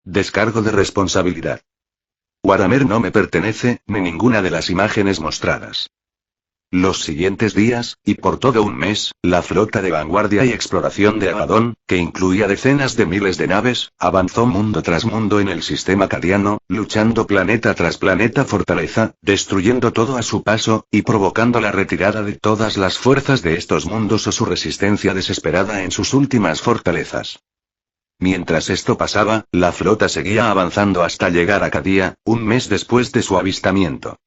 descargo de responsabilidad. Waramer no me pertenece, ni ninguna de las imágenes mostradas. Los siguientes días, y por todo un mes, la flota de vanguardia y exploración de Abaddon, que incluía decenas de miles de naves, avanzó mundo tras mundo en el sistema cadiano, luchando planeta tras planeta fortaleza, destruyendo todo a su paso, y provocando la retirada de todas las fuerzas de estos mundos o su resistencia desesperada en sus últimas fortalezas. Mientras esto pasaba, la flota seguía avanzando hasta llegar a Cadia, un mes después de su avistamiento.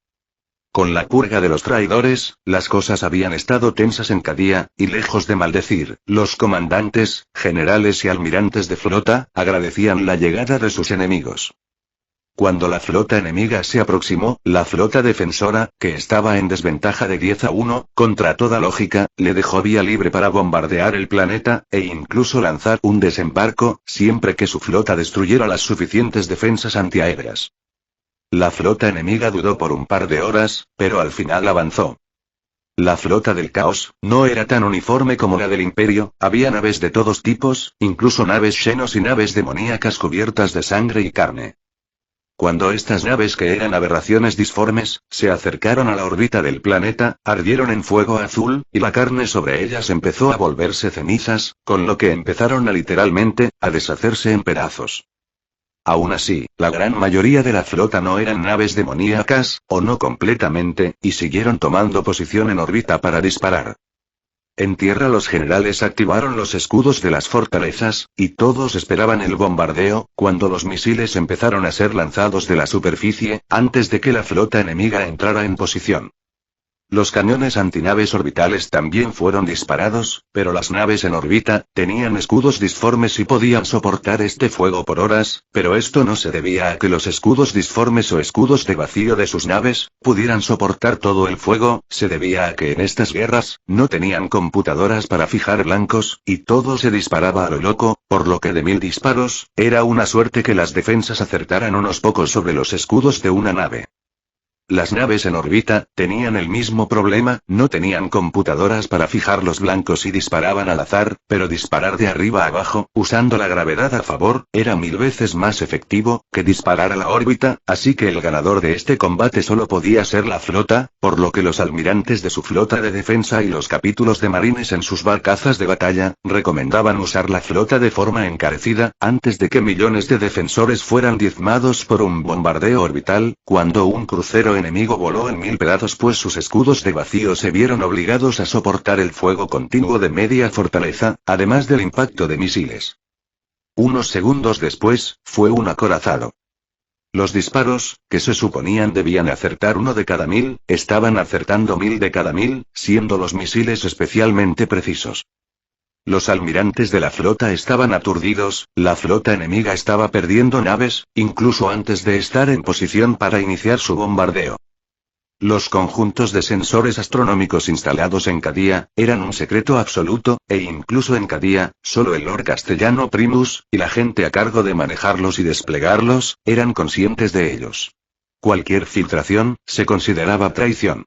Con la purga de los traidores, las cosas habían estado tensas en Cadia, y lejos de maldecir, los comandantes, generales y almirantes de flota, agradecían la llegada de sus enemigos. Cuando la flota enemiga se aproximó, la flota defensora, que estaba en desventaja de 10-1, contra toda lógica, le dejó vía libre para bombardear el planeta, e incluso lanzar un desembarco, siempre que su flota destruyera las suficientes defensas antiaéreas. La flota enemiga dudó por un par de horas, pero al final avanzó. La flota del caos no era tan uniforme como la del imperio, había naves de todos tipos, incluso naves Xenos y naves demoníacas cubiertas de sangre y carne. Cuando estas naves, que eran aberraciones disformes, se acercaron a la órbita del planeta, ardieron en fuego azul, y la carne sobre ellas empezó a volverse cenizas, con lo que empezaron literalmente, a deshacerse en pedazos. Aún así, la gran mayoría de la flota no eran naves demoníacas, o no completamente, y siguieron tomando posición en órbita para disparar. En tierra los generales activaron los escudos de las fortalezas, y todos esperaban el bombardeo, cuando los misiles empezaron a ser lanzados de la superficie, antes de que la flota enemiga entrara en posición. Los cañones antinaves orbitales también fueron disparados, pero las naves en órbita tenían escudos disformes y podían soportar este fuego por horas, pero esto no se debía a que los escudos disformes o escudos de vacío de sus naves pudieran soportar todo el fuego, se debía a que en estas guerras no tenían computadoras para fijar blancos, y todo se disparaba a lo loco, por lo que de 1000 disparos, era una suerte que las defensas acertaran unos pocos sobre los escudos de una nave. Las naves en órbita tenían el mismo problema, no tenían computadoras para fijar los blancos y disparaban al azar, pero disparar de arriba a abajo, usando la gravedad a favor, era 1000 veces más efectivo que disparar a la órbita, así que el ganador de este combate solo podía ser la flota, por lo que los almirantes de su flota de defensa y los capítulos de marines en sus barcazas de batalla, recomendaban usar la flota de forma encarecida, antes de que millones de defensores fueran diezmados por un bombardeo orbital, cuando un crucero enemigo voló en 1000 pedazos pues sus escudos de vacío se vieron obligados a soportar el fuego continuo de media fortaleza, además del impacto de misiles. Unos segundos después, fue un acorazado. Los disparos, que se suponían debían acertar 1 de cada 1000, estaban acertando 1000 de cada 1000, siendo los misiles especialmente precisos. Los almirantes de la flota estaban aturdidos, la flota enemiga estaba perdiendo naves, incluso antes de estar en posición para iniciar su bombardeo. Los conjuntos de sensores astronómicos instalados en Cadia eran un secreto absoluto, e incluso en Cadia, solo el Lord Castellano Primus, y la gente a cargo de manejarlos y desplegarlos, eran conscientes de ellos. Cualquier filtración se consideraba traición.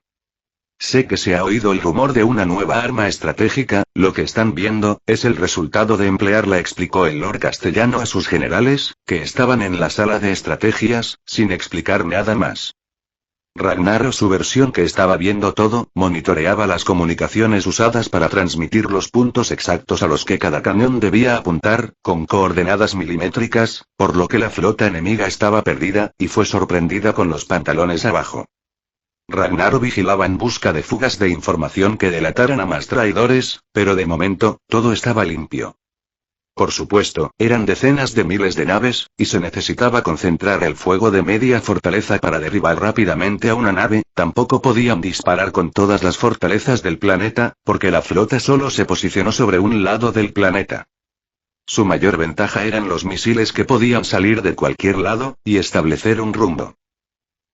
Sé que se ha oído el rumor de una nueva arma estratégica, lo que están viendo, es el resultado de emplearla, explicó el Lord Castellano a sus generales, que estaban en la sala de estrategias, sin explicar nada más. Ragnar, o su versión que estaba viendo todo, monitoreaba las comunicaciones usadas para transmitir los puntos exactos a los que cada cañón debía apuntar, con coordenadas milimétricas, por lo que la flota enemiga estaba perdida, y fue sorprendida con los pantalones abajo. Ragnar vigilaba en busca de fugas de información que delataran a más traidores, pero de momento, todo estaba limpio. Por supuesto, eran decenas de miles de naves, y se necesitaba concentrar el fuego de media fortaleza para derribar rápidamente a una nave, tampoco podían disparar con todas las fortalezas del planeta, porque la flota solo se posicionó sobre un lado del planeta. Su mayor ventaja eran los misiles que podían salir de cualquier lado, y establecer un rumbo.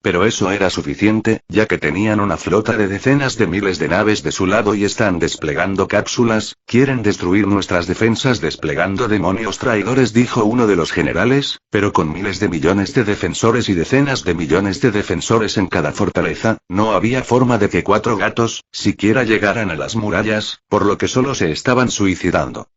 Pero eso era suficiente, ya que tenían una flota de decenas de miles de naves de su lado y están desplegando cápsulas, quieren destruir nuestras defensas desplegando demonios traidores, dijo uno de los generales, pero con miles de millones de defensores y decenas de millones de defensores en cada fortaleza, no había forma de que 4 gatos, siquiera llegaran a las murallas, por lo que solo se estaban suicidando.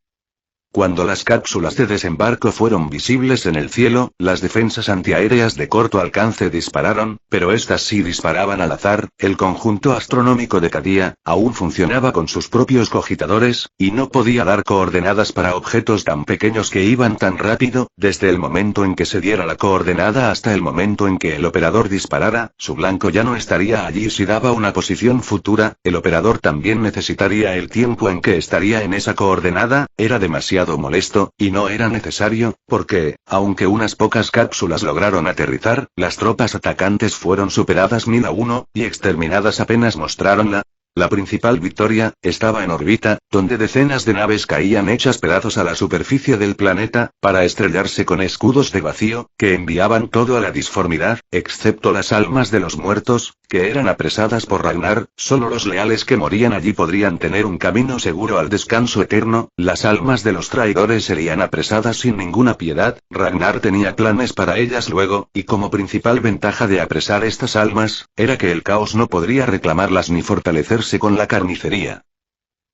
Cuando las cápsulas de desembarco fueron visibles en el cielo, las defensas antiaéreas de corto alcance dispararon, pero estas sí disparaban al azar. El conjunto astronómico de Cadia aún funcionaba con sus propios cogitadores, y no podía dar coordenadas para objetos tan pequeños que iban tan rápido. Desde el momento en que se diera la coordenada hasta el momento en que el operador disparara, su blanco ya no estaría allí. Si daba una posición futura, el operador también necesitaría el tiempo en que estaría en esa coordenada. Era demasiado molesto, y no era necesario, porque, aunque unas pocas cápsulas lograron aterrizar, las tropas atacantes fueron superadas 1000-1, y exterminadas apenas mostraron la principal victoria. Estaba en órbita, donde decenas de naves caían hechas pedazos a la superficie del planeta, para estrellarse con escudos de vacío, que enviaban todo a la disformidad, excepto las almas de los muertos, que eran apresadas por Ragnar. Solo los leales que morían allí podrían tener un camino seguro al descanso eterno. Las almas de los traidores serían apresadas sin ninguna piedad. Ragnar tenía planes para ellas luego, y como principal ventaja de apresar estas almas, era que el caos no podría reclamarlas ni fortalecerse con la carnicería.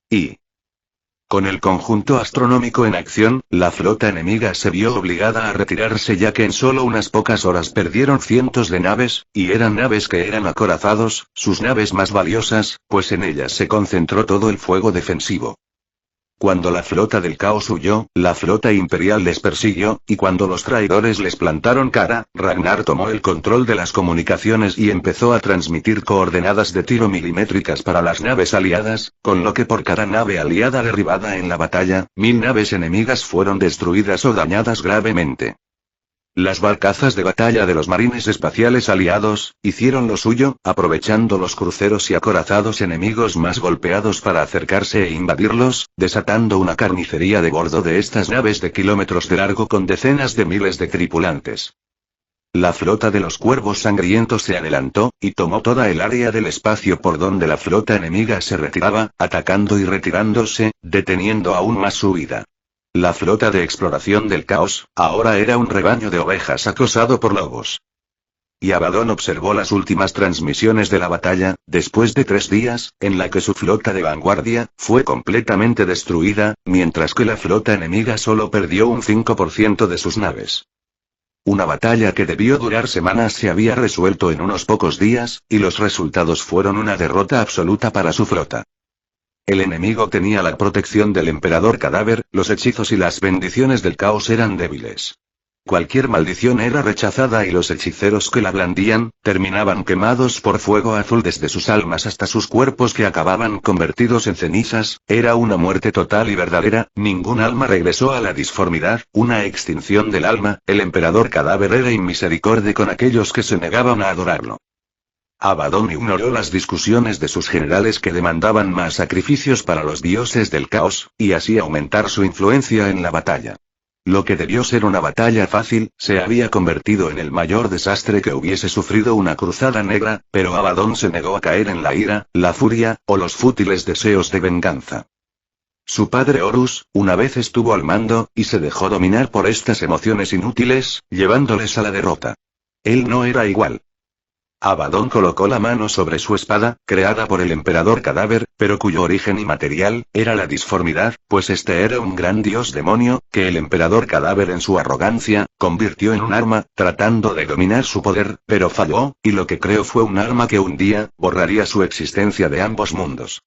Y con el conjunto astronómico en acción, la flota enemiga se vio obligada a retirarse, ya que en solo unas pocas horas perdieron cientos de naves, y eran naves que eran acorazados, sus naves más valiosas, pues en ellas se concentró todo el fuego defensivo. Cuando la flota del caos huyó, la flota imperial les persiguió, y cuando los traidores les plantaron cara, Ragnar tomó el control de las comunicaciones y empezó a transmitir coordenadas de tiro milimétricas para las naves aliadas, con lo que por cada nave aliada derribada en la batalla, 1000 naves enemigas fueron destruidas o dañadas gravemente. Las barcazas de batalla de los marines espaciales aliados hicieron lo suyo, aprovechando los cruceros y acorazados enemigos más golpeados para acercarse e invadirlos, desatando una carnicería de bordo de estas naves de kilómetros de largo con decenas de miles de tripulantes. La flota de los cuervos sangrientos se adelantó, y tomó toda el área del espacio por donde la flota enemiga se retiraba, atacando y retirándose, deteniendo aún más su huida. La flota de exploración del caos, ahora era un rebaño de ovejas acosado por lobos. Y Abaddon observó las últimas transmisiones de la batalla, después de 3 días, en la que su flota de vanguardia fue completamente destruida, mientras que la flota enemiga solo perdió un 5% de sus naves. Una batalla que debió durar semanas se había resuelto en unos pocos días, y los resultados fueron una derrota absoluta para su flota. El enemigo tenía la protección del emperador cadáver, los hechizos y las bendiciones del caos eran débiles. Cualquier maldición era rechazada y los hechiceros que la blandían, terminaban quemados por fuego azul desde sus almas hasta sus cuerpos, que acababan convertidos en cenizas. Era una muerte total y verdadera. Ningún alma regresó a la disformidad, una extinción del alma. El emperador cadáver era inmisericorde con aquellos que se negaban a adorarlo. Abaddon ignoró las discusiones de sus generales que demandaban más sacrificios para los dioses del caos, y así aumentar su influencia en la batalla. Lo que debió ser una batalla fácil, se había convertido en el mayor desastre que hubiese sufrido una cruzada negra, pero Abaddon se negó a caer en la ira, la furia, o los fútiles deseos de venganza. Su padre Horus, una vez estuvo al mando, y se dejó dominar por estas emociones inútiles, llevándoles a la derrota. Él no era igual. Abaddon colocó la mano sobre su espada, creada por el emperador cadáver, pero cuyo origen inmaterial era la disformidad, pues este era un gran dios demonio, que el emperador cadáver en su arrogancia, convirtió en un arma, tratando de dominar su poder, pero falló, y lo que creó fue un arma que un día, borraría su existencia de ambos mundos.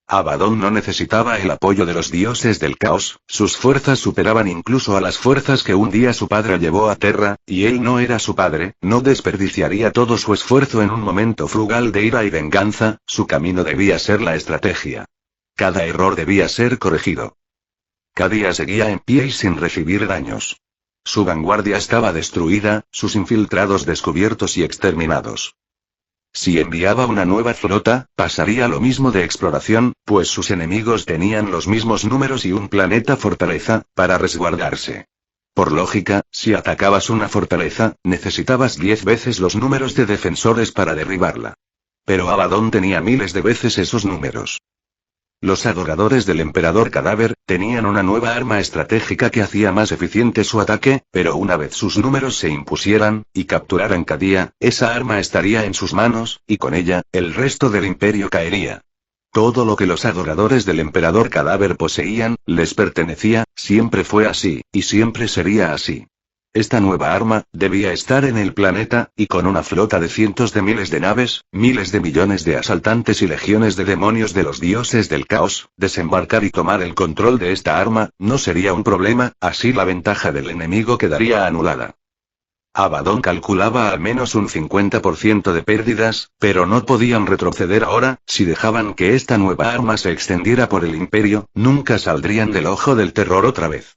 Abaddon no necesitaba el apoyo de los dioses del caos, sus fuerzas superaban incluso a las fuerzas que un día su padre llevó a Terra, y él no era su padre, no desperdiciaría todo su esfuerzo en un momento frugal de ira y venganza. Su camino debía ser la estrategia. Cada error debía ser corregido. Cadia seguía en pie y sin recibir daños. Su vanguardia estaba destruida, sus infiltrados descubiertos y exterminados. Si enviaba una nueva flota, pasaría lo mismo de exploración, pues sus enemigos tenían los mismos números y un planeta fortaleza, para resguardarse. Por lógica, si atacabas una fortaleza, necesitabas 10 veces los números de defensores para derribarla. Pero Abaddon tenía miles de veces esos números. Los adoradores del emperador cadáver tenían una nueva arma estratégica que hacía más eficiente su ataque, pero una vez sus números se impusieran, y capturaran Cadia, esa arma estaría en sus manos, y con ella, el resto del imperio caería. Todo lo que los adoradores del emperador cadáver poseían, les pertenecía, siempre fue así, y siempre sería así. Esta nueva arma, debía estar en el planeta, y con una flota de cientos de miles de naves, miles de millones de asaltantes y legiones de demonios de los dioses del caos, desembarcar y tomar el control de esta arma, no sería un problema, así la ventaja del enemigo quedaría anulada. Abaddon calculaba al menos un 50% de pérdidas, pero no podían retroceder ahora, si dejaban que esta nueva arma se extendiera por el imperio, nunca saldrían del ojo del terror otra vez.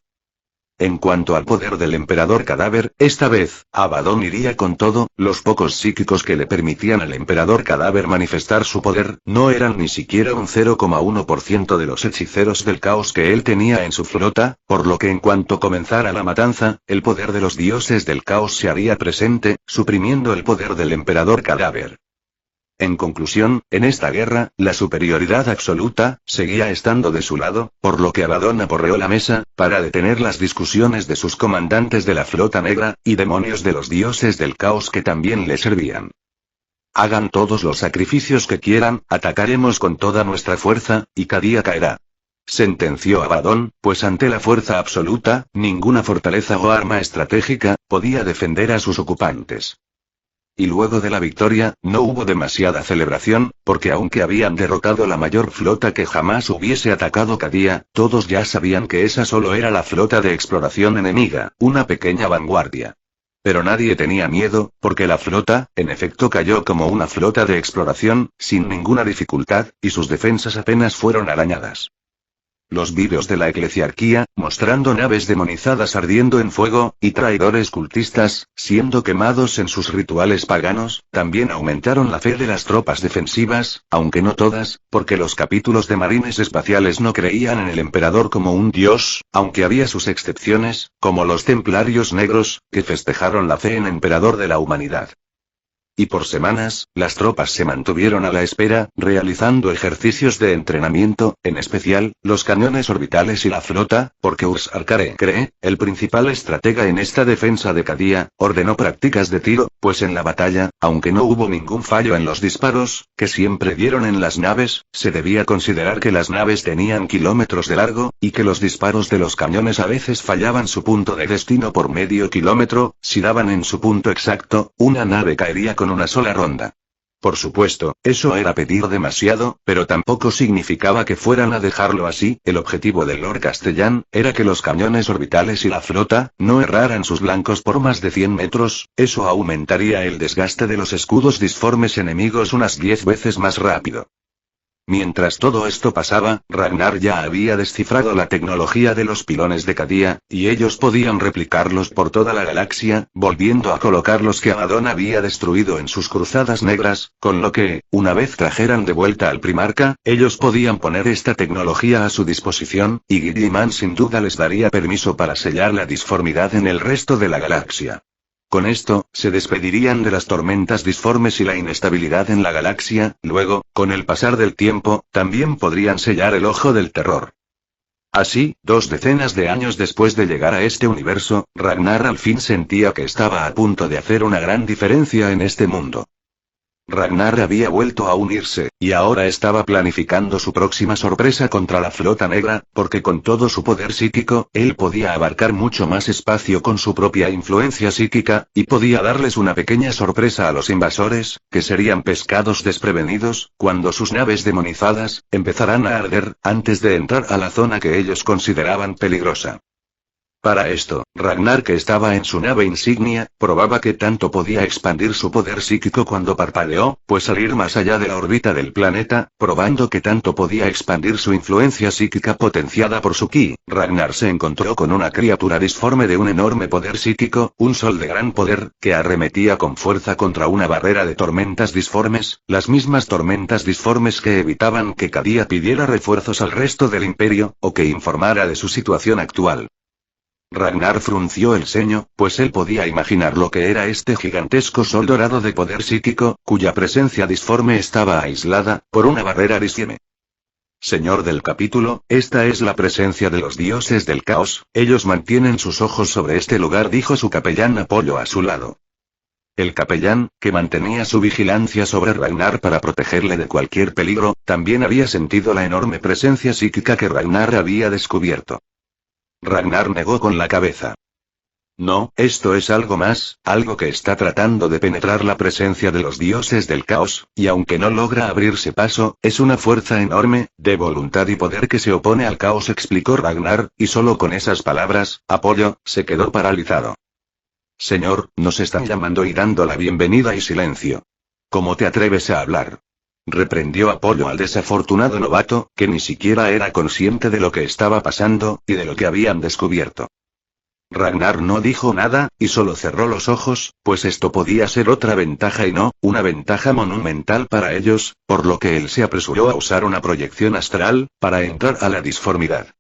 En cuanto al poder del emperador cadáver, esta vez, Abaddon iría con todo, los pocos psíquicos que le permitían al emperador cadáver manifestar su poder, no eran ni siquiera un 0,1% de los hechiceros del caos que él tenía en su flota, por lo que en cuanto comenzara la matanza, el poder de los dioses del caos se haría presente, suprimiendo el poder del emperador cadáver. En conclusión, en esta guerra, la superioridad absoluta, seguía estando de su lado, por lo que Abaddon aporreó la mesa, para detener las discusiones de sus comandantes de la flota negra, y demonios de los dioses del caos que también le servían. Hagan todos los sacrificios que quieran, atacaremos con toda nuestra fuerza, y Cadia caerá. Sentenció Abaddon, pues ante la fuerza absoluta, ninguna fortaleza o arma estratégica, podía defender a sus ocupantes. Y luego de la victoria, no hubo demasiada celebración, porque aunque habían derrotado la mayor flota que jamás hubiese atacado Cadia, todos ya sabían que esa solo era la flota de exploración enemiga, una pequeña vanguardia. Pero nadie tenía miedo, porque la flota, en efecto cayó como una flota de exploración, sin ninguna dificultad, y sus defensas apenas fueron arañadas. Los vídeos de la eclesiarquía, mostrando naves demonizadas ardiendo en fuego, y traidores cultistas, siendo quemados en sus rituales paganos, también aumentaron la fe de las tropas defensivas, aunque no todas, porque los capítulos de marines espaciales no creían en el emperador como un dios, aunque había sus excepciones, como los templarios negros, que festejaron la fe en emperador de la humanidad. Y por semanas, las tropas se mantuvieron a la espera, realizando ejercicios de entrenamiento, en especial, los cañones orbitales y la flota, porque Urs-Arcare Cree, el principal estratega en esta defensa de Cadia, ordenó prácticas de tiro, pues en la batalla, aunque no hubo ningún fallo en los disparos, que siempre dieron en las naves, se debía considerar que las naves tenían kilómetros de largo, y que los disparos de los cañones a veces fallaban su punto de destino por medio kilómetro, si daban en su punto exacto, una nave caería con una sola ronda. Por supuesto, eso era pedir demasiado, pero tampoco significaba que fueran a dejarlo así. El objetivo del Lord Castellán era que los cañones orbitales y la flota no erraran sus blancos por más de 100 metros, eso aumentaría el desgaste de los escudos disformes enemigos unas 10 veces más rápido. Mientras todo esto pasaba, Ragnar ya había descifrado la tecnología de los pilones de Cadia, y ellos podían replicarlos por toda la galaxia, volviendo a colocar los que Abaddon había destruido en sus cruzadas negras, con lo que, una vez trajeran de vuelta al Primarca, ellos podían poner esta tecnología a su disposición, y Guilliman sin duda les daría permiso para sellar la disformidad en el resto de la galaxia. Con esto, se despedirían de las tormentas disformes y la inestabilidad en la galaxia, luego, con el pasar del tiempo, también podrían sellar el ojo del terror. Así, 2 decenas de años después de llegar a este universo, Ragnar al fin sentía que estaba a punto de hacer una gran diferencia en este mundo. Ragnar había vuelto a unirse, y ahora estaba planificando su próxima sorpresa contra la flota negra, porque con todo su poder psíquico, él podía abarcar mucho más espacio con su propia influencia psíquica, y podía darles una pequeña sorpresa a los invasores, que serían pescados desprevenidos, cuando sus naves demonizadas, empezarán a arder, antes de entrar a la zona que ellos consideraban peligrosa. Para esto, Ragnar, que estaba en su nave insignia, probaba que tanto podía expandir su poder psíquico cuando parpadeó, pues salir más allá de la órbita del planeta, probando que tanto podía expandir su influencia psíquica potenciada por su ki. Ragnar se encontró con una criatura disforme de un enorme poder psíquico, un sol de gran poder, que arremetía con fuerza contra una barrera de tormentas disformes, las mismas tormentas disformes que evitaban que Cadia pidiera refuerzos al resto del imperio, o que informara de su situación actual. Ragnar frunció el ceño, pues él podía imaginar lo que era este gigantesco sol dorado de poder psíquico, cuya presencia disforme estaba aislada, por una barrera disforme. Señor del capítulo, esta es la presencia de los dioses del caos, ellos mantienen sus ojos sobre este lugar, dijo su capellán Apolo a su lado. El capellán, que mantenía su vigilancia sobre Ragnar para protegerle de cualquier peligro, también había sentido la enorme presencia psíquica que Ragnar había descubierto. Ragnar negó con la cabeza. No, esto es algo más, algo que está tratando de penetrar la presencia de los dioses del caos, y aunque no logra abrirse paso, es una fuerza enorme, de voluntad y poder que se opone al caos, explicó Ragnar, y solo con esas palabras, Apollo, se quedó paralizado. Señor, nos están llamando y dando la bienvenida y silencio. ¿Cómo te atreves a hablar? Reprendió Apollo al desafortunado novato, que ni siquiera era consciente de lo que estaba pasando, y de lo que habían descubierto. Ragnar no dijo nada, y solo cerró los ojos, pues esto podía ser otra ventaja y no, una ventaja monumental para ellos, por lo que él se apresuró a usar una proyección astral, para entrar a la disformidad.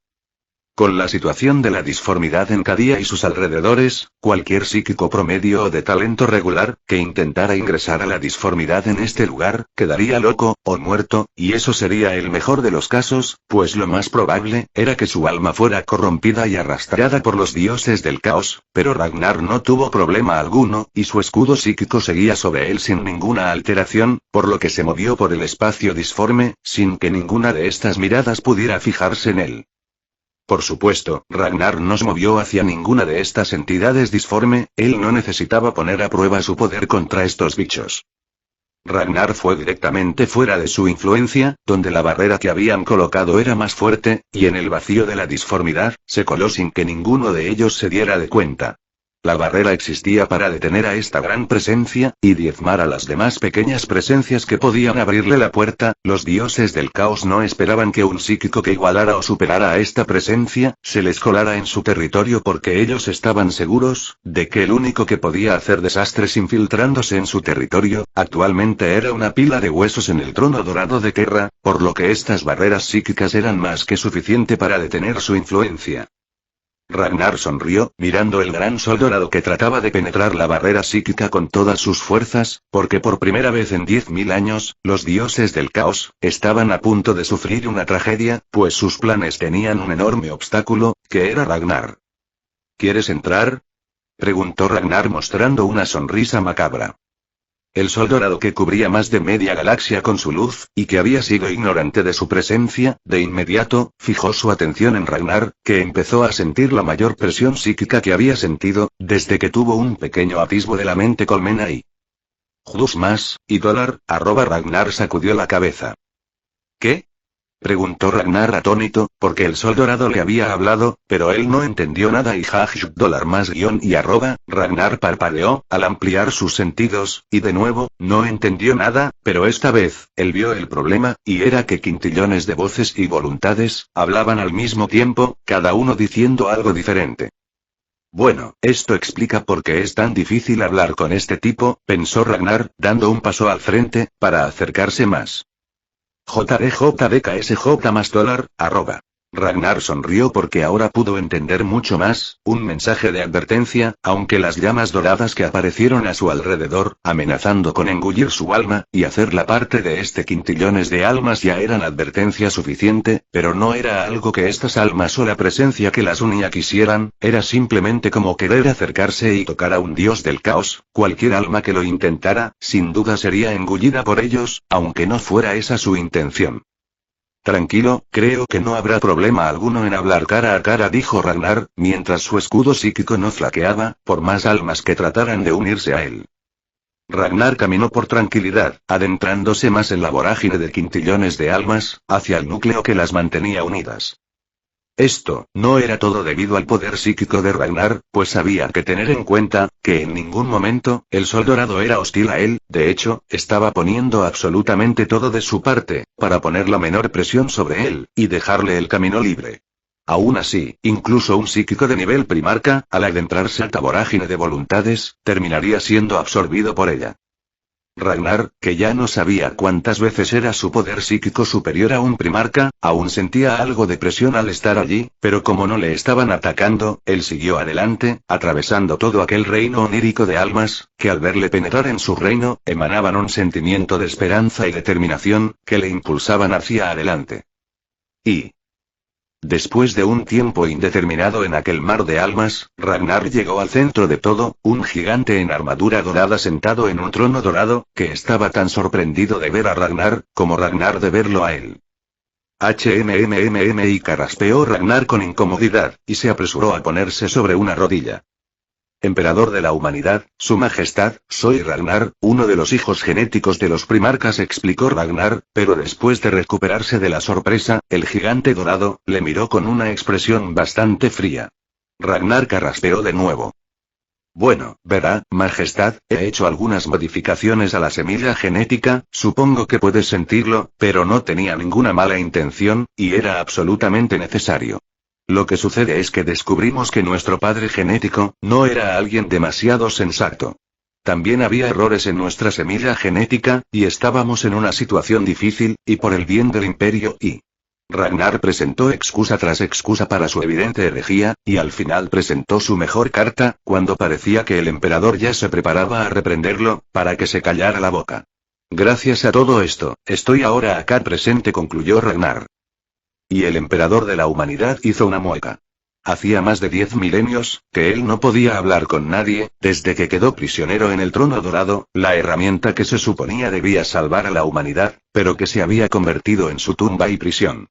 Con la situación de la disformidad en Cadia y sus alrededores, cualquier psíquico promedio o de talento regular, que intentara ingresar a la disformidad en este lugar, quedaría loco, o muerto, y eso sería el mejor de los casos, pues lo más probable, era que su alma fuera corrompida y arrastrada por los dioses del caos, pero Ragnar no tuvo problema alguno, y su escudo psíquico seguía sobre él sin ninguna alteración, por lo que se movió por el espacio disforme, sin que ninguna de estas miradas pudiera fijarse en él. Por supuesto, Ragnar no se movió hacia ninguna de estas entidades disforme, él no necesitaba poner a prueba su poder contra estos bichos. Ragnar fue directamente fuera de su influencia, donde la barrera que habían colocado era más fuerte, y en el vacío de la disformidad, se coló sin que ninguno de ellos se diera de cuenta. La barrera existía para detener a esta gran presencia, y diezmar a las demás pequeñas presencias que podían abrirle la puerta. Los dioses del caos no esperaban que un psíquico que igualara o superara a esta presencia, se les colara en su territorio porque ellos estaban seguros, de que el único que podía hacer desastres infiltrándose en su territorio, actualmente era una pila de huesos en el trono dorado de Terra, por lo que estas barreras psíquicas eran más que suficiente para detener su influencia. Ragnar sonrió, mirando el gran sol dorado que trataba de penetrar la barrera psíquica con todas sus fuerzas, porque por primera vez en 10.000 años, los dioses del caos, estaban a punto de sufrir una tragedia, pues sus planes tenían un enorme obstáculo, que era Ragnar. ¿Quieres entrar? Preguntó Ragnar mostrando una sonrisa macabra. El sol dorado que cubría más de media galaxia con su luz, y que había sido ignorante de su presencia, de inmediato, fijó su atención en Ragnar, que empezó a sentir la mayor presión psíquica que había sentido, desde que tuvo un pequeño atisbo de la mente colmena y... Ragnar sacudió la cabeza. ¿Qué? Preguntó Ragnar atónito, porque el sol dorado le había hablado, pero él no entendió nada y Ragnar parpadeó, al ampliar sus sentidos, y de nuevo, no entendió nada, pero esta vez, él vio el problema, y era que quintillones de voces y voluntades, hablaban al mismo tiempo, cada uno diciendo algo diferente. Bueno, esto explica por qué es tan difícil hablar con este tipo, pensó Ragnar, dando un paso al frente, para acercarse más. Ragnar sonrió porque ahora pudo entender mucho más, un mensaje de advertencia, aunque las llamas doradas que aparecieron a su alrededor, amenazando con engullir su alma, y hacerla parte de este quintillones de almas ya eran advertencia suficiente, pero no era algo que estas almas o la presencia que las unía quisieran, era simplemente como querer acercarse y tocar a un dios del caos, cualquier alma que lo intentara, sin duda sería engullida por ellos, aunque no fuera esa su intención. Tranquilo, creo que no habrá problema alguno en hablar cara a cara, dijo Ragnar, mientras su escudo psíquico no flaqueaba, por más almas que trataran de unirse a él. Ragnar caminó por tranquilidad, adentrándose más en la vorágine de quintillones de almas, hacia el núcleo que las mantenía unidas. Esto, no era todo debido al poder psíquico de Ragnar, pues había que tener en cuenta, que en ningún momento, el sol dorado era hostil a él, de hecho, estaba poniendo absolutamente todo de su parte, para poner la menor presión sobre él, y dejarle el camino libre. Aún así, incluso un psíquico de nivel primarca, al adentrarse a la vorágine de voluntades, terminaría siendo absorbido por ella. Ragnar, que ya no sabía cuántas veces era su poder psíquico superior a un primarca, aún sentía algo de presión al estar allí, pero como no le estaban atacando, él siguió adelante, atravesando todo aquel reino onírico de almas, que al verle penetrar en su reino, emanaban un sentimiento de esperanza y determinación, que le impulsaban hacia adelante. Y Después de un tiempo indeterminado en aquel mar de almas, Ragnar llegó al centro de todo, un gigante en armadura dorada sentado en un trono dorado, que estaba tan sorprendido de ver a Ragnar, como Ragnar de verlo a él. Y carraspeó Ragnar con incomodidad, y se apresuró a ponerse sobre una rodilla. Emperador de la humanidad, su majestad, soy Ragnar, uno de los hijos genéticos de los primarcas, explicó Ragnar, pero después de recuperarse de la sorpresa, el gigante dorado, le miró con una expresión bastante fría. Ragnar carraspeó de nuevo. Bueno, verá, majestad, he hecho algunas modificaciones a la semilla genética, supongo que puedes sentirlo, pero no tenía ninguna mala intención, y era absolutamente necesario. Lo que sucede es que descubrimos que nuestro padre genético, no era alguien demasiado sensato. También había errores en nuestra semilla genética, y estábamos en una situación difícil, y por el bien del imperio y... Ragnar presentó excusa tras excusa para su evidente herejía, y al final presentó su mejor carta, cuando parecía que el emperador ya se preparaba a reprenderlo, para que se callara la boca. Gracias a todo esto, estoy ahora acá presente, concluyó Ragnar. Y el emperador de la humanidad hizo una mueca. Hacía más de 10 milenios, que él no podía hablar con nadie, desde que quedó prisionero en el trono dorado, la herramienta que se suponía debía salvar a la humanidad, pero que se había convertido en su tumba y prisión.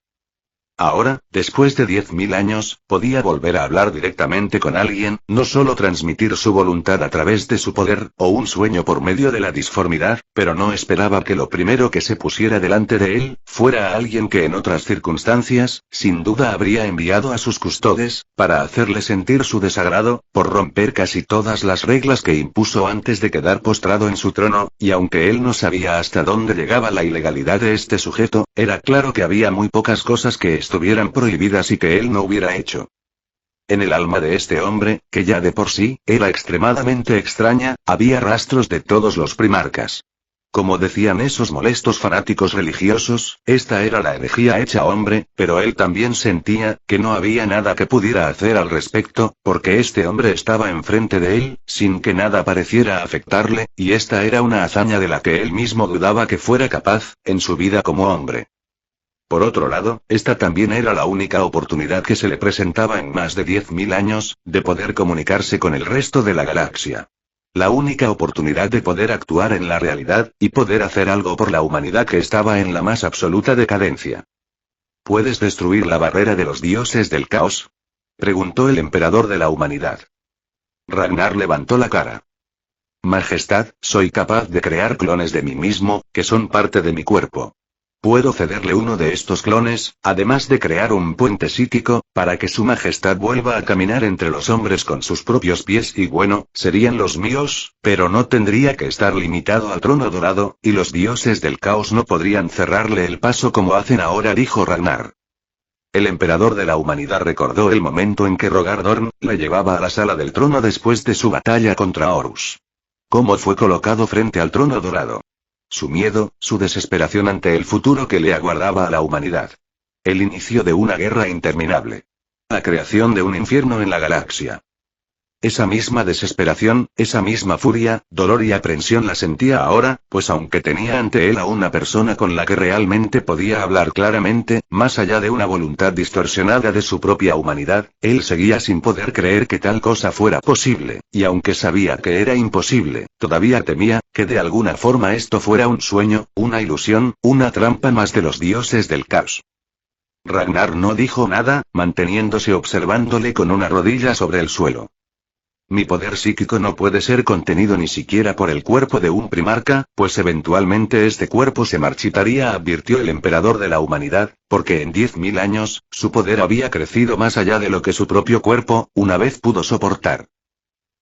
Ahora, después de 10.000 años, podía volver a hablar directamente con alguien, no solo transmitir su voluntad a través de su poder, o un sueño por medio de la disformidad, pero no esperaba que lo primero que se pusiera delante de él, fuera alguien que en otras circunstancias, sin duda habría enviado a sus custodes, para hacerle sentir su desagrado, por romper casi todas las reglas que impuso antes de quedar postrado en su trono, y aunque él no sabía hasta dónde llegaba la ilegalidad de este sujeto, era claro que había muy pocas cosas que estuvieran prohibidas y que él no hubiera hecho. En el alma de este hombre, que ya de por sí, era extremadamente extraña, había rastros de todos los primarcas. Como decían esos molestos fanáticos religiosos, esta era la herejía hecha hombre, pero él también sentía, que no había nada que pudiera hacer al respecto, porque este hombre estaba enfrente de él, sin que nada pareciera afectarle, y esta era una hazaña de la que él mismo dudaba que fuera capaz, en su vida como hombre. Por otro lado, esta también era la única oportunidad que se le presentaba en más de 10.000 años, de poder comunicarse con el resto de la galaxia. La única oportunidad de poder actuar en la realidad, y poder hacer algo por la humanidad que estaba en la más absoluta decadencia. ¿Puedes destruir la barrera de los dioses del caos?, preguntó el emperador de la humanidad. Ragnar levantó la cara. Majestad, soy capaz de crear clones de mí mismo, que son parte de mi cuerpo. Puedo cederle uno de estos clones, además de crear un puente psíquico, para que su majestad vuelva a caminar entre los hombres con sus propios pies y bueno, serían los míos, pero no tendría que estar limitado al trono dorado, y los dioses del caos no podrían cerrarle el paso como hacen ahora, dijo Ragnar. El emperador de la humanidad recordó el momento en que Rogar Dorn le llevaba a la sala del trono después de su batalla contra Horus. Cómo fue colocado frente al trono dorado. Su miedo, su desesperación ante el futuro que le aguardaba a la humanidad. El inicio de una guerra interminable. La creación de un infierno en la galaxia. Esa misma desesperación, esa misma furia, dolor y aprensión la sentía ahora, pues aunque tenía ante él a una persona con la que realmente podía hablar claramente, más allá de una voluntad distorsionada de su propia humanidad, él seguía sin poder creer que tal cosa fuera posible, y aunque sabía que era imposible, todavía temía, que de alguna forma esto fuera un sueño, una ilusión, una trampa más de los dioses del caos. Ragnar no dijo nada, manteniéndose observándole con una rodilla sobre el suelo. Mi poder psíquico no puede ser contenido ni siquiera por el cuerpo de un primarca, pues eventualmente este cuerpo se marchitaría, advirtió el emperador de la humanidad, porque en 10.000 años, su poder había crecido más allá de lo que su propio cuerpo, una vez pudo soportar.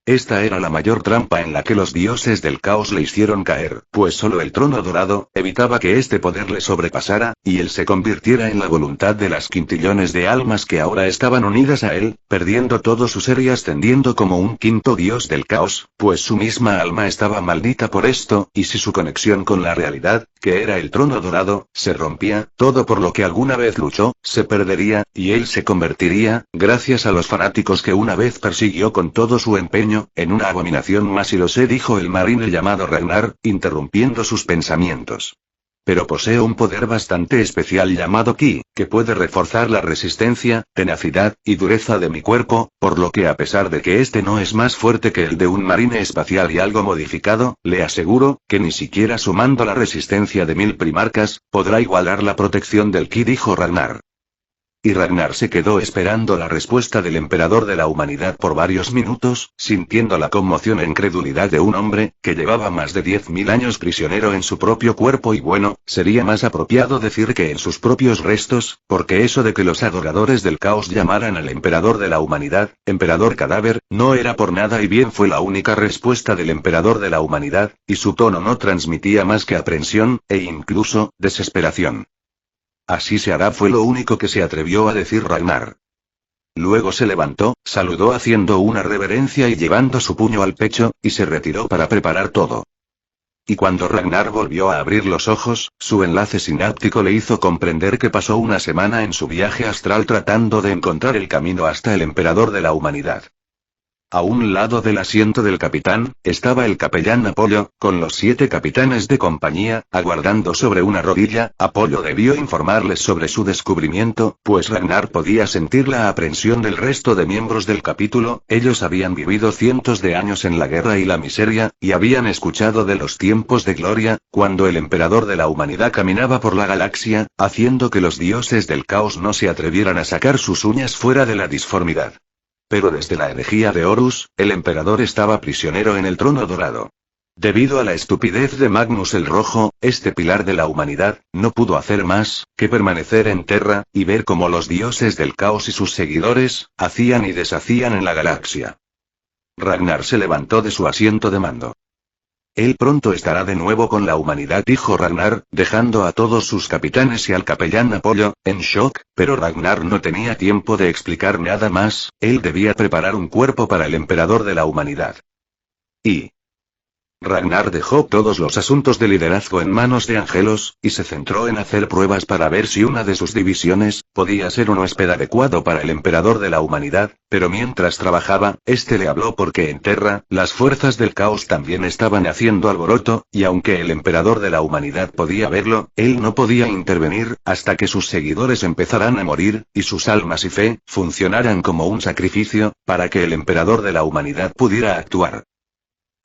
Esta era la mayor trampa en la que los dioses del caos le hicieron caer, pues solo el trono dorado evitaba que este poder le sobrepasara, y él se convirtiera en la voluntad de las quintillones de almas que ahora estaban unidas a él, perdiendo todo su ser y ascendiendo como un quinto dios del caos, pues su misma alma estaba maldita por esto, y si su conexión con la realidad, que era el trono dorado, se rompía, todo por lo que alguna vez luchó, se perdería, y él se convertiría, gracias a los fanáticos que una vez persiguió con todo su empeño, en una abominación más, y lo sé, dijo el marine llamado Ragnar, interrumpiendo sus pensamientos. pero poseo un poder bastante especial llamado Ki, que puede reforzar la resistencia, tenacidad, y dureza de mi cuerpo, por lo que a pesar de que este no es más fuerte que el de un marine espacial y algo modificado, le aseguro, que ni siquiera sumando la resistencia de 1000 primarcas, podrá igualar la protección del Ki, dijo Ragnar. Y Ragnar se quedó esperando la respuesta del emperador de la humanidad por varios minutos, sintiendo la conmoción e incredulidad de un hombre, que llevaba más de 10.000 años prisionero en su propio cuerpo y bueno, sería más apropiado decir que en sus propios restos, porque eso de que los adoradores del caos llamaran al emperador de la humanidad, emperador cadáver, no era por nada y bien fue la única respuesta del emperador de la humanidad, y su tono no transmitía más que aprensión, e incluso, desesperación. Así se hará, fue lo único que se atrevió a decir Ragnar. Luego se levantó, saludó haciendo una reverencia y llevando su puño al pecho, y se retiró para preparar todo. Y cuando Ragnar volvió a abrir los ojos, su enlace sináptico le hizo comprender que pasó una semana en su viaje astral tratando de encontrar el camino hasta el emperador de la humanidad. A un lado del asiento del capitán, estaba el capellán Apolo, con los 7 capitanes de compañía, aguardando sobre una rodilla. Apolo debió informarles sobre su descubrimiento, pues Ragnar podía sentir la aprensión del resto de miembros del capítulo. Ellos habían vivido cientos de años en la guerra y la miseria, y habían escuchado de los tiempos de gloria, cuando el emperador de la humanidad caminaba por la galaxia, haciendo que los dioses del caos no se atrevieran a sacar sus uñas fuera de la disformidad. Pero desde la herejía de Horus, el emperador estaba prisionero en el trono dorado. Debido a la estupidez de Magnus el Rojo, este pilar de la humanidad, no pudo hacer más que permanecer en Terra, y ver cómo los dioses del caos y sus seguidores, hacían y deshacían en la galaxia. Ragnar se levantó de su asiento de mando. Él pronto estará de nuevo con la humanidad, dijo Ragnar, dejando a todos sus capitanes y al capellán Apolo, en shock, pero Ragnar no tenía tiempo de explicar nada más, él debía preparar un cuerpo para el emperador de la humanidad. Y Ragnar dejó todos los asuntos de liderazgo en manos de Angelos, y se centró en hacer pruebas para ver si una de sus divisiones podía ser un huésped adecuado para el emperador de la humanidad, pero mientras trabajaba, este le habló porque en Terra, las fuerzas del caos también estaban haciendo alboroto, y aunque el emperador de la humanidad podía verlo, él no podía intervenir, hasta que sus seguidores empezaran a morir, y sus almas y fe funcionaran como un sacrificio, para que el emperador de la humanidad pudiera actuar.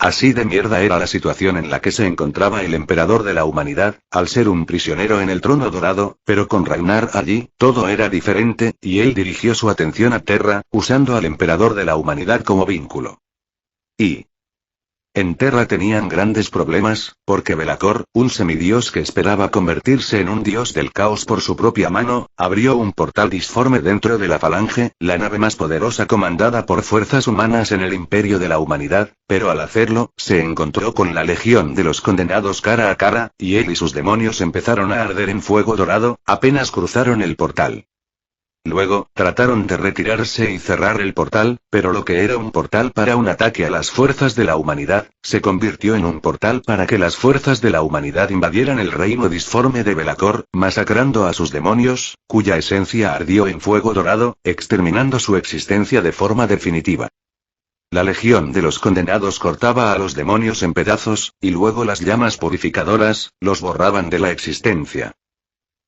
Así de mierda era la situación en la que se encontraba el emperador de la humanidad, al ser un prisionero en el trono dorado, pero con Ragnar allí, todo era diferente, y él dirigió su atención a Terra, usando al emperador de la humanidad como vínculo. Y en Terra tenían grandes problemas, porque Belacor, un semidios que esperaba convertirse en un dios del caos por su propia mano, abrió un portal disforme dentro de la Falange, la nave más poderosa comandada por fuerzas humanas en el imperio de la humanidad, pero al hacerlo, se encontró con la legión de los condenados cara a cara, y él y sus demonios empezaron a arder en fuego dorado, apenas cruzaron el portal. Luego, trataron de retirarse y cerrar el portal, pero lo que era un portal para un ataque a las fuerzas de la humanidad, se convirtió en un portal para que las fuerzas de la humanidad invadieran el reino disforme de Belacor, masacrando a sus demonios, cuya esencia ardió en fuego dorado, exterminando su existencia de forma definitiva. La legión de los condenados cortaba a los demonios en pedazos, y luego las llamas purificadoras, los borraban de la existencia.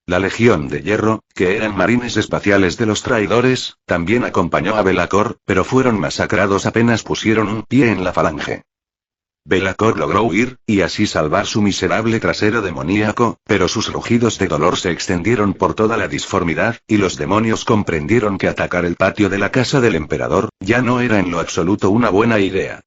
La Legión de Hierro, que eran marines espaciales de los traidores, también acompañó a Belacor, pero fueron masacrados apenas pusieron un pie en la Falange. Belacor logró huir, y así salvar su miserable trasero demoníaco, pero sus rugidos de dolor se extendieron por toda la disformidad, y los demonios comprendieron que atacar el patio de la casa del emperador, ya no era en lo absoluto una buena idea.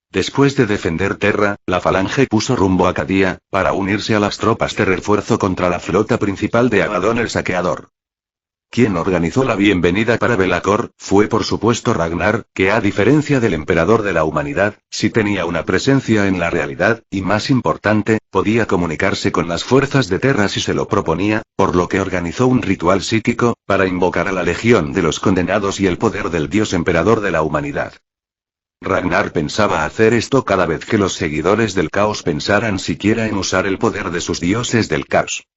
Después de defender Terra, la Falange puso rumbo a Cadia, para unirse a las tropas de refuerzo contra la flota principal de Abaddon el Saqueador. Quien organizó la bienvenida para Belacor, fue por supuesto Ragnar, que a diferencia del emperador de la humanidad, sí tenía una presencia en la realidad, y más importante, podía comunicarse con las fuerzas de Terra si se lo proponía, por lo que organizó un ritual psíquico, para invocar a la Legión de los Condenados y el poder del dios emperador de la humanidad. Ragnar pensaba hacer esto cada vez que los seguidores del caos pensaran siquiera en usar el poder de sus dioses del caos.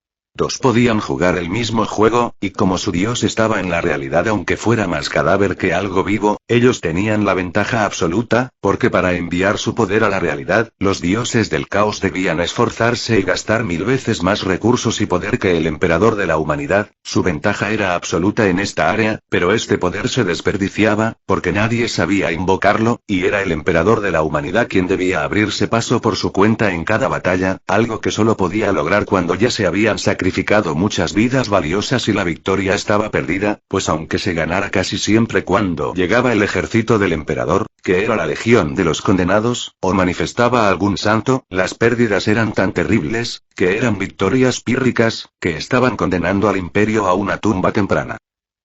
Dos podían jugar el mismo juego, y como su dios estaba en la realidad aunque fuera más cadáver que algo vivo, ellos tenían la ventaja absoluta, porque para enviar su poder a la realidad, los dioses del caos debían esforzarse y gastar 1000 veces más recursos y poder que el emperador de la humanidad. Su ventaja era absoluta en esta área, pero este poder se desperdiciaba, porque nadie sabía invocarlo, y era el emperador de la humanidad quien debía abrirse paso por su cuenta en cada batalla, algo que solo podía lograr cuando ya se habían sacrificado muchas vidas valiosas y la victoria estaba perdida, pues aunque se ganara casi siempre cuando llegaba el ejército del emperador, que era la legión de los condenados, o manifestaba algún santo, las pérdidas eran tan terribles, que eran victorias pírricas, que estaban condenando al imperio a una tumba temprana.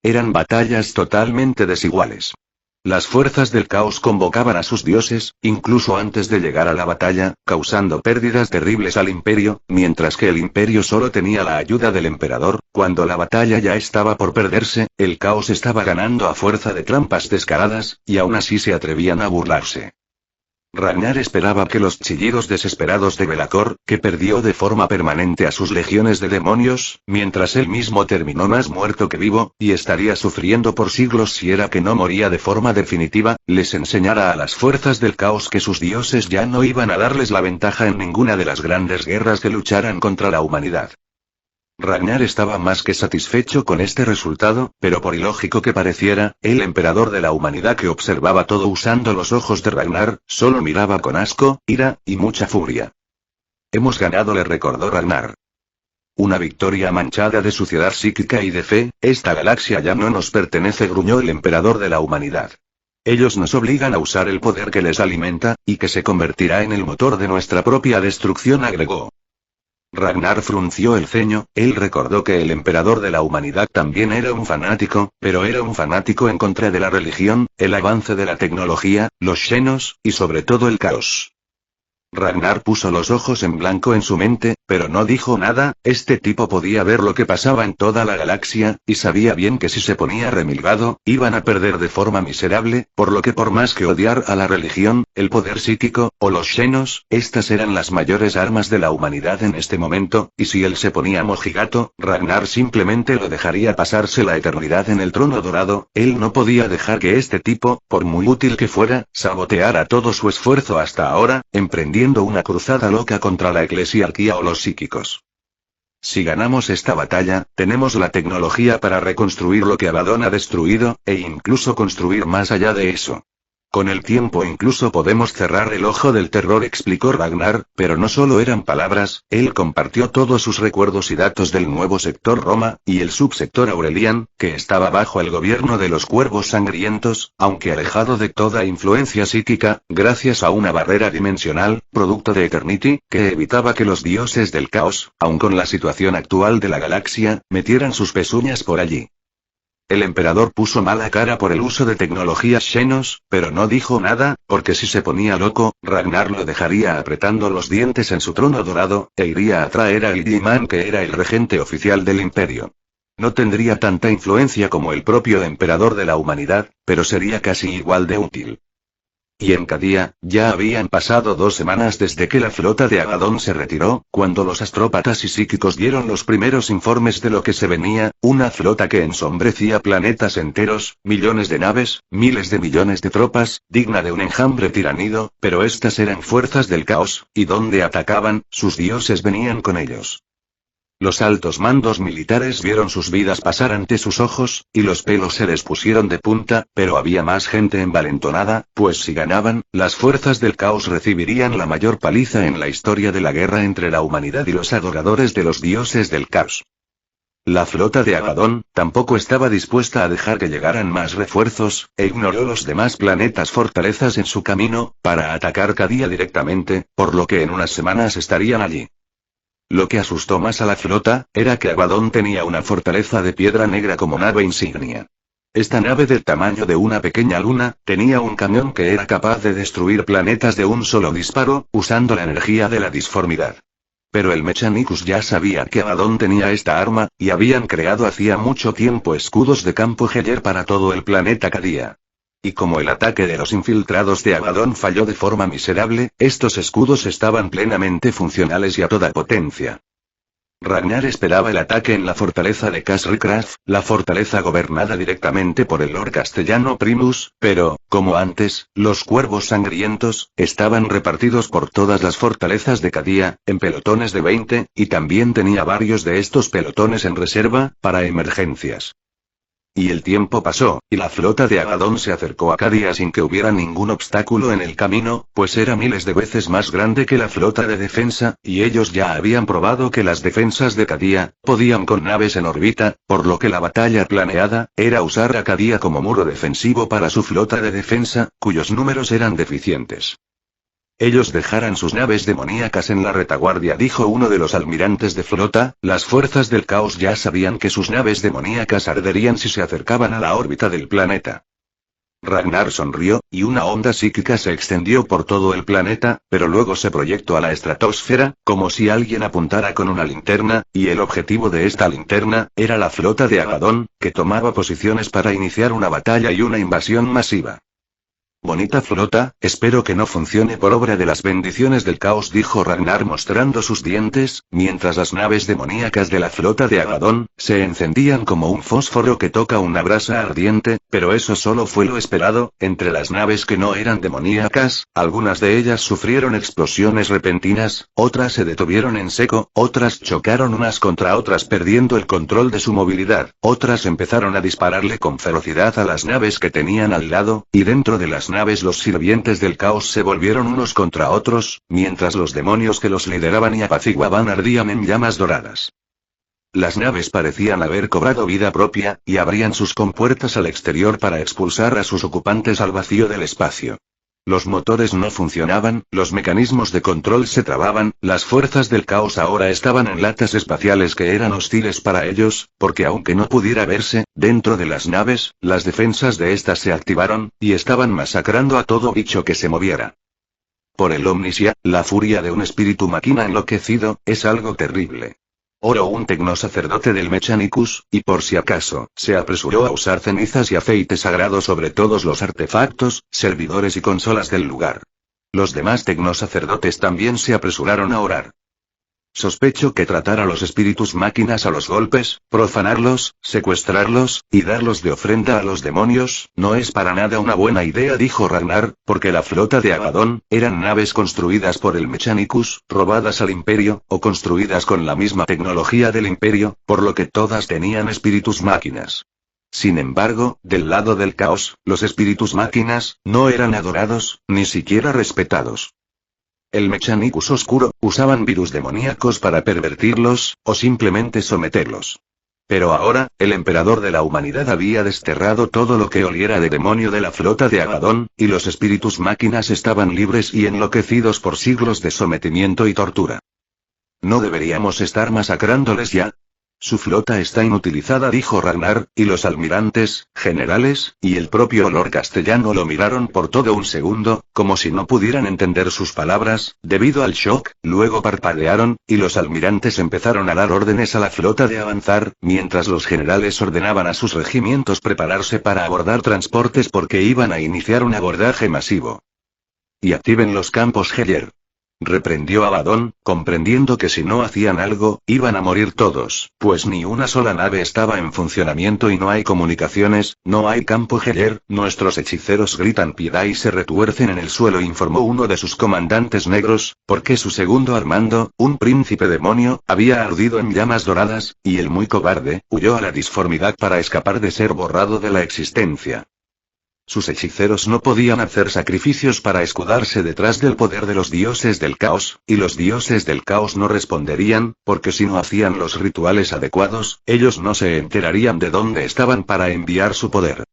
Eran batallas totalmente desiguales. Las fuerzas del caos convocaban a sus dioses, incluso antes de llegar a la batalla, causando pérdidas terribles al imperio, mientras que el imperio solo tenía la ayuda del emperador. Cuando la batalla ya estaba por perderse, el caos estaba ganando a fuerza de trampas descaradas, y aún así se atrevían a burlarse. Ragnar esperaba que los chillidos desesperados de Belacor, que perdió de forma permanente a sus legiones de demonios, mientras él mismo terminó más muerto que vivo, y estaría sufriendo por siglos si era que no moría de forma definitiva, les enseñara a las fuerzas del caos que sus dioses ya no iban a darles la ventaja en ninguna de las grandes guerras que lucharan contra la humanidad. Ragnar estaba más que satisfecho con este resultado, pero por ilógico que pareciera, el emperador de la humanidad que observaba todo usando los ojos de Ragnar, solo miraba con asco, ira, y mucha furia. Hemos ganado, le recordó Ragnar. Una victoria manchada de suciedad psíquica y de fe. Esta galaxia ya no nos pertenece, gruñó el emperador de la humanidad. Ellos nos obligan a usar el poder que les alimenta, y que se convertirá en el motor de nuestra propia destrucción, agregó. Ragnar frunció el ceño, él recordó que el emperador de la humanidad también era un fanático, pero era un fanático en contra de la religión, el avance de la tecnología, los xenos, y sobre todo el caos. Ragnar puso los ojos en blanco en su mente, pero no dijo nada. Este tipo podía ver lo que pasaba en toda la galaxia, y sabía bien que si se ponía remilgado, iban a perder de forma miserable, por lo que por más que odiar a la religión, el poder psíquico, o los xenos, estas eran las mayores armas de la humanidad en este momento, y si él se ponía mojigato, Ragnar simplemente lo dejaría pasarse la eternidad en el trono dorado. Él no podía dejar que este tipo, por muy útil que fuera, saboteara todo su esfuerzo hasta ahora, emprendiendo una cruzada loca contra la eclesiarquía o los psíquicos. Si ganamos esta batalla, tenemos la tecnología para reconstruir lo que Abaddon ha destruido, e incluso construir más allá de eso. Con el tiempo incluso podemos cerrar el ojo del terror, explicó Ragnar, pero no solo eran palabras, él compartió todos sus recuerdos y datos del nuevo sector Roma, y el subsector Aurelian, que estaba bajo el gobierno de los cuervos sangrientos, aunque alejado de toda influencia psíquica, gracias a una barrera dimensional, producto de Eternity, que evitaba que los dioses del caos, aun con la situación actual de la galaxia, metieran sus pezuñas por allí. El emperador puso mala cara por el uso de tecnologías xenos, pero no dijo nada, porque si se ponía loco, Ragnar lo dejaría apretando los dientes en su trono dorado, e iría a traer a Illiman, que era el regente oficial del imperio. No tendría tanta influencia como el propio emperador de la humanidad, pero sería casi igual de útil. Y en Cadia, ya habían pasado 2 semanas desde que la flota de Abaddon se retiró, cuando los astrópatas y psíquicos dieron los primeros informes de lo que se venía, una flota que ensombrecía planetas enteros, millones de naves, miles de millones de tropas, digna de un enjambre tiranido, pero estas eran fuerzas del caos, y donde atacaban, sus dioses venían con ellos. Los altos mandos militares vieron sus vidas pasar ante sus ojos, y los pelos se les pusieron de punta, pero había más gente envalentonada, pues si ganaban, las fuerzas del caos recibirían la mayor paliza en la historia de la guerra entre la humanidad y los adoradores de los dioses del caos. La flota de Abaddon tampoco estaba dispuesta a dejar que llegaran más refuerzos, e ignoró los demás planetas fortalezas en su camino, para atacar Cadia directamente, por lo que en unas semanas estarían allí. Lo que asustó más a la flota, era que Abaddon tenía una fortaleza de piedra negra como nave insignia. Esta nave del tamaño de una pequeña luna, tenía un cañón que era capaz de destruir planetas de un solo disparo, usando la energía de la disformidad. Pero el Mechanicus ya sabía que Abaddon tenía esta arma, y habían creado hacía mucho tiempo escudos de campo Geller para todo el planeta Cadia. Y como el ataque de los infiltrados de Abaddon falló de forma miserable, estos escudos estaban plenamente funcionales y a toda potencia. Ragnar esperaba el ataque en la fortaleza de Casricraft, la fortaleza gobernada directamente por el Lord castellano Primus, pero, como antes, los cuervos sangrientos estaban repartidos por todas las fortalezas de Cadia, en pelotones de 20, y también tenía varios de estos pelotones en reserva, para emergencias. Y el tiempo pasó, y la flota de Agadón se acercó a Cadia sin que hubiera ningún obstáculo en el camino, pues era miles de veces más grande que la flota de defensa, y ellos ya habían probado que las defensas de Cadia podían con naves en órbita, por lo que la batalla planeada era usar a Cadia como muro defensivo para su flota de defensa, cuyos números eran deficientes. Ellos dejaran sus naves demoníacas en la retaguardia, dijo uno de los almirantes de flota. Las fuerzas del caos ya sabían que sus naves demoníacas arderían si se acercaban a la órbita del planeta. Ragnar sonrió, y una onda psíquica se extendió por todo el planeta, pero luego se proyectó a la estratosfera, como si alguien apuntara con una linterna, y el objetivo de esta linterna era la flota de Agadón, que tomaba posiciones para iniciar una batalla y una invasión masiva. Bonita flota, espero que no funcione por obra de las bendiciones del caos, dijo Ragnar mostrando sus dientes, mientras las naves demoníacas de la flota de Agadón se encendían como un fósforo que toca una brasa ardiente, pero eso solo fue lo esperado. Entre las naves que no eran demoníacas, algunas de ellas sufrieron explosiones repentinas, otras se detuvieron en seco, otras chocaron unas contra otras perdiendo el control de su movilidad, otras empezaron a dispararle con ferocidad a las naves que tenían al lado, y dentro de las naves los sirvientes del caos se volvieron unos contra otros, mientras los demonios que los lideraban y apaciguaban ardían en llamas doradas. Las naves parecían haber cobrado vida propia, y abrían sus compuertas al exterior para expulsar a sus ocupantes al vacío del espacio. Los motores no funcionaban, los mecanismos de control se trababan, las fuerzas del caos ahora estaban en latas espaciales que eran hostiles para ellos, porque aunque no pudiera verse, dentro de las naves, las defensas de estas se activaron, y estaban masacrando a todo bicho que se moviera. Por el Omnisia, la furia de un espíritu máquina enloquecido, es algo terrible. Oro, un tecnosacerdote del Mechanicus, y por si acaso, se apresuró a usar cenizas y aceite sagrado sobre todos los artefactos, servidores y consolas del lugar. Los demás tecnosacerdotes también se apresuraron a orar. Sospecho que tratar a los espíritus máquinas a los golpes, profanarlos, secuestrarlos, y darlos de ofrenda a los demonios, no es para nada una buena idea, dijo Ragnar, porque la flota de Agadón eran naves construidas por el Mechanicus, robadas al Imperio, o construidas con la misma tecnología del Imperio, por lo que todas tenían espíritus máquinas. Sin embargo, del lado del caos, los espíritus máquinas no eran adorados, ni siquiera respetados. El Mechanicus oscuro, usaban virus demoníacos para pervertirlos, o simplemente someterlos. Pero ahora, el emperador de la humanidad había desterrado todo lo que oliera de demonio de la flota de Agadón, y los espíritus máquinas estaban libres y enloquecidos por siglos de sometimiento y tortura. ¿No deberíamos estar masacrándoles ya? Su flota está inutilizada, dijo Ragnar, y los almirantes, generales, y el propio Lord castellano lo miraron por todo un segundo, como si no pudieran entender sus palabras, debido al shock, luego parpadearon, y los almirantes empezaron a dar órdenes a la flota de avanzar, mientras los generales ordenaban a sus regimientos prepararse para abordar transportes porque iban a iniciar un abordaje masivo. Y activen los campos Heller. Reprendió Agadón, comprendiendo que si no hacían algo, iban a morir todos, pues ni una sola nave estaba en funcionamiento y no hay comunicaciones, no hay campo Heller, nuestros hechiceros gritan piedad y se retuercen en el suelo, informó uno de sus comandantes negros, porque su segundo Armando, un príncipe demonio, había ardido en llamas doradas, y el muy cobarde, huyó a la disformidad para escapar de ser borrado de la existencia. Sus hechiceros no podían hacer sacrificios para escudarse detrás del poder de los dioses del caos, y los dioses del caos no responderían, porque si no hacían los rituales adecuados, ellos no se enterarían de dónde estaban para enviar su poder.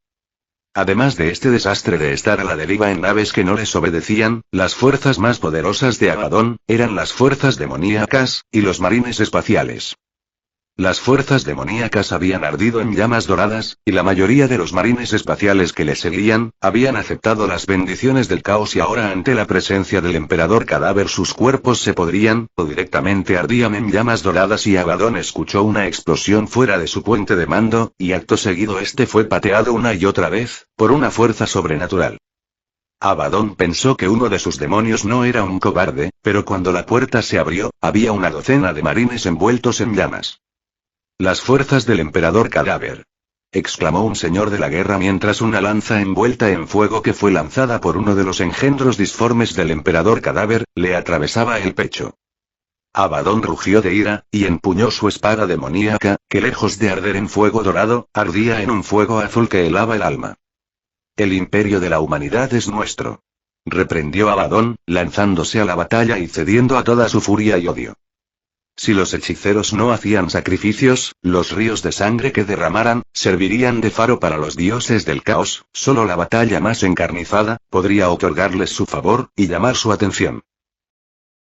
Además de este desastre de estar a la deriva en naves que no les obedecían, las fuerzas más poderosas de Agadón eran las fuerzas demoníacas, y los marines espaciales. Las fuerzas demoníacas habían ardido en llamas doradas, y la mayoría de los marines espaciales que le seguían, habían aceptado las bendiciones del caos y ahora ante la presencia del emperador cadáver sus cuerpos se podrían, o directamente ardían en llamas doradas y Agadón escuchó una explosión fuera de su puente de mando, y acto seguido este fue pateado una y otra vez, por una fuerza sobrenatural. Abadón pensó que uno de sus demonios no era un cobarde, pero cuando la puerta se abrió, había una docena de marines envueltos en llamas. Las fuerzas del emperador cadáver, exclamó un señor de la guerra mientras una lanza envuelta en fuego que fue lanzada por uno de los engendros disformes del emperador cadáver, le atravesaba el pecho. Abadón rugió de ira, y empuñó su espada demoníaca, que lejos de arder en fuego dorado, ardía en un fuego azul que helaba el alma. El imperio de la humanidad es nuestro, reprendió Abadón, lanzándose a la batalla y cediendo a toda su furia y odio. Si los hechiceros no hacían sacrificios, los ríos de sangre que derramaran, servirían de faro para los dioses del caos, solo la batalla más encarnizada, podría otorgarles su favor, y llamar su atención.